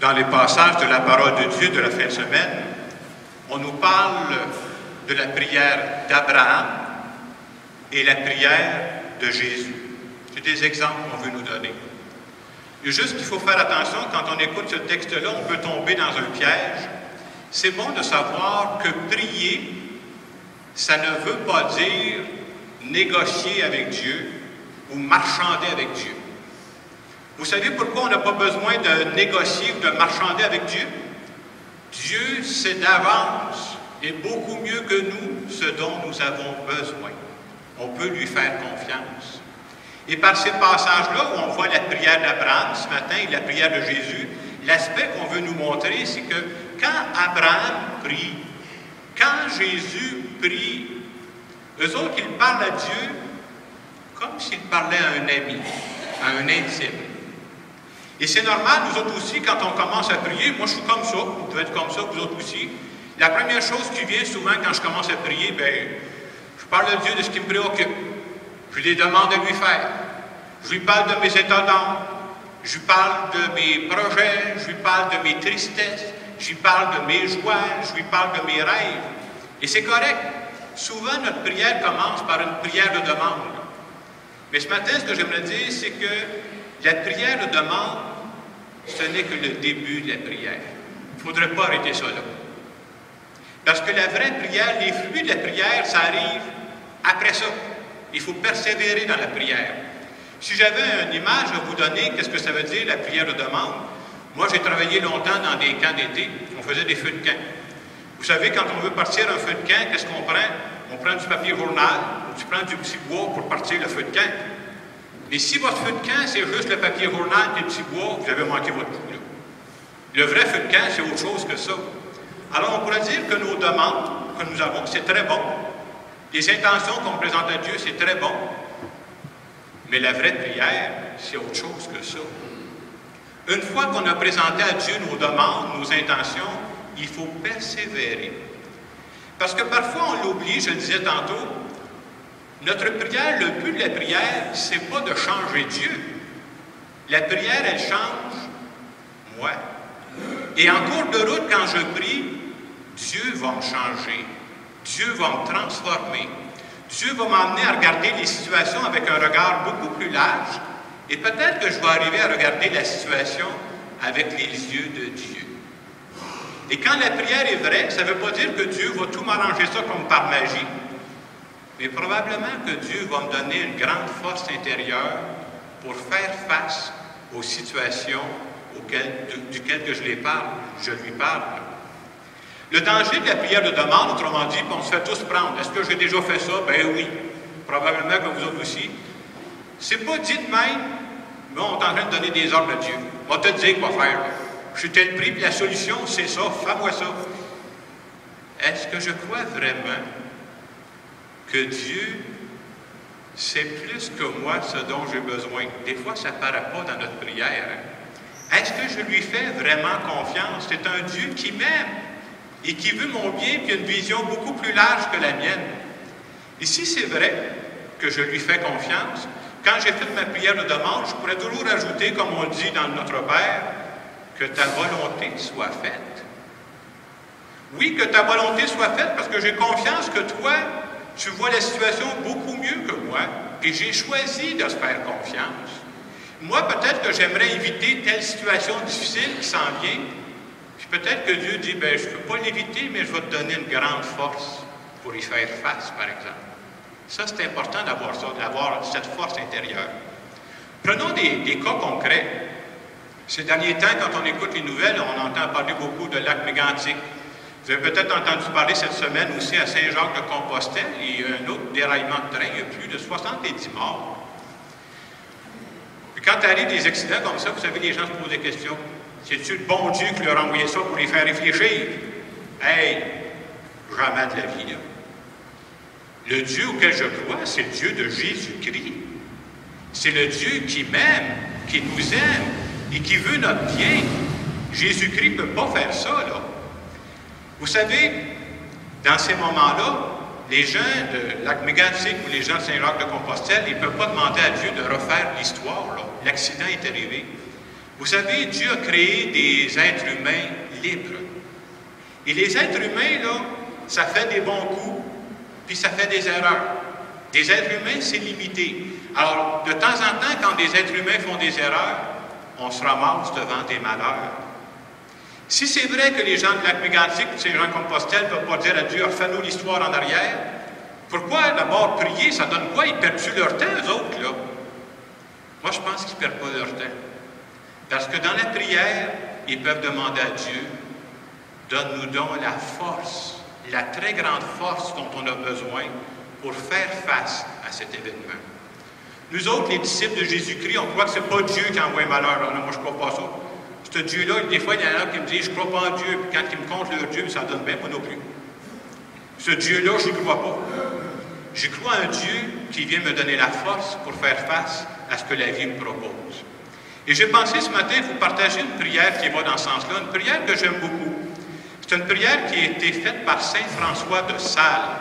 Dans les passages de la parole de Dieu de la fin de semaine, on nous parle de la prière d'Abraham et la prière de Jésus. C'est des exemples qu'on veut nous donner. Il y a juste qu'il faut faire attention, quand on écoute ce texte-là, on peut tomber dans un piège. C'est bon de savoir que prier, ça ne veut pas dire négocier avec Dieu ou marchander avec Dieu. Vous savez pourquoi on n'a pas besoin de négocier ou de marchander avec Dieu? Dieu sait d'avance et beaucoup mieux que nous ce dont nous avons besoin. On peut lui faire confiance. Et par ces passages-là, où on voit la prière d'Abraham ce matin et la prière de Jésus, l'aspect qu'on veut nous montrer, c'est que quand Abraham prie, quand Jésus prie, eux autres, ils parlent à Dieu comme s'ils parlaient à un ami, à un intime. Et c'est normal, nous autres aussi, quand on commence à prier, moi je suis comme ça, vous devez être comme ça, vous autres aussi. La première chose qui vient souvent quand je commence à prier, je parle à Dieu de ce qui me préoccupe. Je lui demande de lui faire. Je lui parle de mes états d'âme. Je lui parle de mes projets. Je lui parle de mes tristesses. Je lui parle de mes joies. Je lui parle de mes rêves. Et c'est correct. Souvent, notre prière commence par une prière de demande. Mais ce matin, ce que j'aimerais dire, c'est que la prière de demande, ce n'est que le début de la prière. Il ne faudrait pas arrêter ça là. Parce que la vraie prière, les fruits de la prière, ça arrive après ça. Il faut persévérer dans la prière. Si j'avais une image à vous donner, qu'est-ce que ça veut dire, la prière de demande? Moi, j'ai travaillé longtemps dans des camps d'été. On faisait des feux de camp. Vous savez, quand on veut partir un feu de camp, qu'est-ce qu'on prend? On prend du papier journal, ou tu prends du petit bois pour partir le feu de camp. Mais si votre feu de camp, c'est juste le papier journal et le petit bois, vous avez manqué votre coup, là. Le vrai feu de camp, c'est autre chose que ça. Alors, on pourrait dire que nos demandes que nous avons, c'est très bon. Les intentions qu'on présente à Dieu, c'est très bon. Mais la vraie prière, c'est autre chose que ça. Une fois qu'on a présenté à Dieu nos demandes, nos intentions, il faut persévérer. Parce que parfois, on l'oublie, je le disais tantôt, notre prière, le but de la prière, c'est pas de changer Dieu. La prière, elle change moi. Et en cours de route, quand je prie, Dieu va me changer. Dieu va me transformer. Dieu va m'emmener à regarder les situations avec un regard beaucoup plus large. Et peut-être que je vais arriver à regarder la situation avec les yeux de Dieu. Et quand la prière est vraie, ça ne veut pas dire que Dieu va tout m'arranger ça comme par magie. Mais probablement que Dieu va me donner une grande force intérieure pour faire face aux situations duquel que je lui parle. Le danger de la prière de demande, autrement dit, on se fait tous prendre. Est-ce que j'ai déjà fait ça? Ben oui. Probablement que vous autres aussi. C'est pas dit de même, mais on est en train de donner des ordres à Dieu. On va te dire quoi faire. Là. Je suis tel prix, puis la solution, c'est ça, fais-moi ça. Est-ce que je crois vraiment que Dieu sait plus que moi ce dont j'ai besoin? Des fois, ça ne paraît pas dans notre prière. Est-ce que je lui fais vraiment confiance? C'est un Dieu qui m'aime et qui veut mon bien, puis a une vision beaucoup plus large que la mienne. Et si c'est vrai que je lui fais confiance, quand j'ai fait ma prière de demande, je pourrais toujours ajouter, comme on dit dans Notre Père, que ta volonté soit faite. Oui, que ta volonté soit faite, parce que j'ai confiance que toi, tu vois la situation beaucoup mieux que moi, et j'ai choisi de se faire confiance. Moi, peut-être que j'aimerais éviter telle situation difficile qui s'en vient, puis peut-être que Dieu dit, je ne peux pas l'éviter, mais je vais te donner une grande force pour y faire face, par exemple. Ça, c'est important d'avoir ça, d'avoir cette force intérieure. Prenons des cas concrets. Ces derniers temps, quand on écoute les nouvelles, on entend parler beaucoup de lac Mégantic. Vous avez peut-être entendu parler cette semaine aussi à Saint-Jacques-de-Compostelle, il y a un autre déraillement de train, il y a plus de 70 morts. Puis quand arrive des accidents comme ça, vous savez, les gens se posent des questions. C'est-tu le bon Dieu qui leur a envoyé ça pour les faire réfléchir? Hey, jamais de la vie, là. Le Dieu auquel je crois, c'est le Dieu de Jésus-Christ. C'est le Dieu qui m'aime, qui nous aime et qui veut notre bien. Jésus-Christ ne peut pas faire ça, là. Vous savez, dans ces moments-là, les gens de Lac-Mégantic ou les gens de Saint-Jacques-de-Compostelle, ils ne peuvent pas demander à Dieu de refaire l'histoire, là. L'accident est arrivé. Vous savez, Dieu a créé des êtres humains libres. Et les êtres humains, là, ça fait des bons coups, puis ça fait des erreurs. Des êtres humains, c'est limité. Alors, de temps en temps, quand des êtres humains font des erreurs, on se ramasse devant des malheurs. Si c'est vrai que les gens de Lac-Mégantic, ces gens de Compostelle, ne peuvent pas dire à Dieu, refais-nous l'histoire en arrière, pourquoi d'abord prier, ça donne quoi? Ils perdent-tu leur temps, eux autres, là? Moi, je pense qu'ils ne perdent pas leur temps. Parce que dans la prière, ils peuvent demander à Dieu, donne-nous donc la force, la très grande force dont on a besoin pour faire face à cet événement. Nous autres, les disciples de Jésus-Christ, on croit que ce n'est pas Dieu qui envoie un malheur. Non, moi, je ne crois pas ça. Ce Dieu-là, des fois, il y en a qui me disent, je ne crois pas en Dieu, puis quand ils me comptent leur Dieu, ça donne bien, moi non plus. Ce Dieu-là, je n'y crois pas. Je crois en un Dieu qui vient me donner la force pour faire face à ce que la vie me propose. Et j'ai pensé ce matin vous partager une prière qui va dans ce sens-là, une prière que j'aime beaucoup. C'est une prière qui a été faite par Saint François de Sales.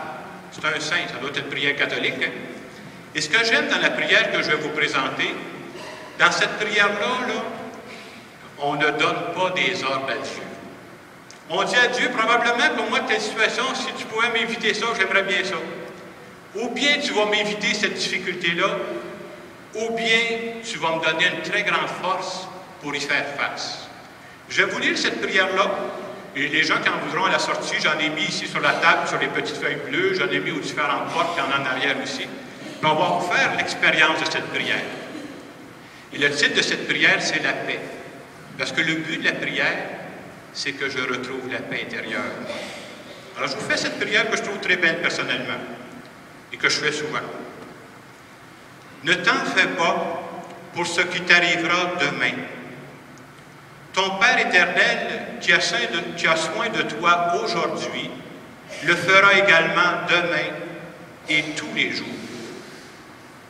C'est un saint, ça doit être une prière catholique. Hein? Et ce que j'aime dans la prière que je vais vous présenter, dans cette prière-là, là, on ne donne pas des ordres à Dieu. On dit à Dieu, probablement pour moi, telle situation, si tu pouvais m'éviter ça, j'aimerais bien ça. Ou bien tu vas m'éviter cette difficulté-là, ou bien tu vas me donner une très grande force pour y faire face. Je vais vous lire cette prière-là, et les gens, quand voudront à la sortie, j'en ai mis ici sur la table, sur les petites feuilles bleues, j'en ai mis aux différentes portes, il y en a en arrière aussi. Puis on va vous faire l'expérience de cette prière. Et le titre de cette prière, c'est la paix. Parce que le but de la prière, c'est que je retrouve la paix intérieure. Alors, je vous fais cette prière que je trouve très belle personnellement et que je fais souvent. Ne t'en fais pas pour ce qui t'arrivera demain. Ton Père éternel, qui a soin de toi aujourd'hui, le fera également demain et tous les jours.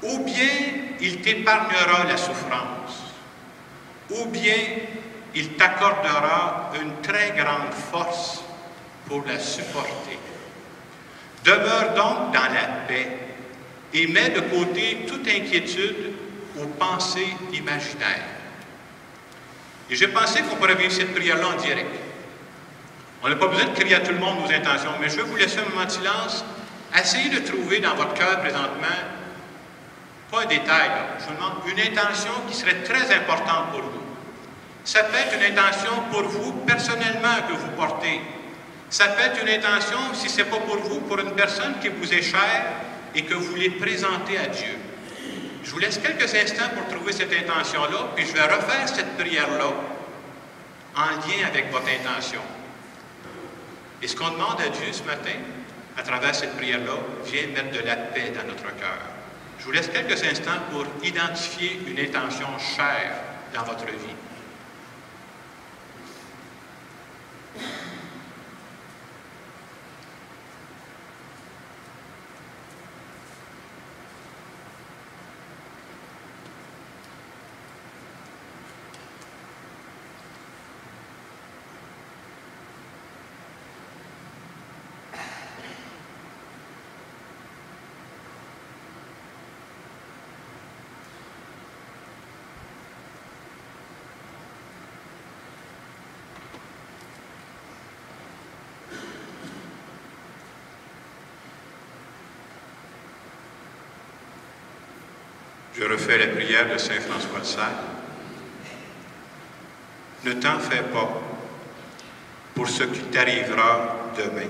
Ou bien il t'épargnera la souffrance, ou bien il t'accordera une très grande force pour la supporter. Demeure donc dans la paix et mets de côté toute inquiétude ou pensée imaginaire. Et j'ai pensé qu'on pourrait vivre cette prière-là en direct. On n'a pas besoin de crier à tout le monde nos intentions, mais je vais vous laisser un moment de silence. Essayez de trouver dans votre cœur présentement, pas un détail, là, je vous demande une intention qui serait très importante pour vous. Ça peut être une intention pour vous personnellement que vous portez. Ça peut être une intention, si ce n'est pas pour vous, pour une personne qui vous est chère et que vous voulez présenter à Dieu. Je vous laisse quelques instants pour trouver cette intention-là, puis je vais refaire cette prière-là en lien avec votre intention. Et ce qu'on demande à Dieu ce matin, à travers cette prière-là, vient mettre de la paix dans notre cœur. Je vous laisse quelques instants pour identifier une intention chère dans votre vie. Je refais la prière de Saint François de Sales. Ne t'en fais pas pour ce qui t'arrivera demain.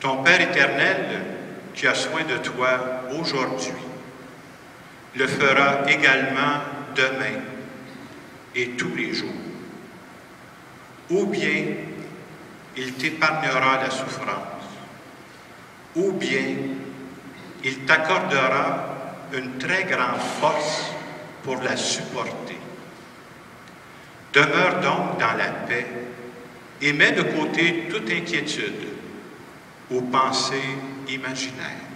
Ton Père éternel, qui a soin de toi aujourd'hui, le fera également demain et tous les jours. Ou bien il t'épargnera la souffrance, ou bien il t'accordera une très grande force pour la supporter. Demeure donc dans la paix et mets de côté toute inquiétude ou pensée imaginaire.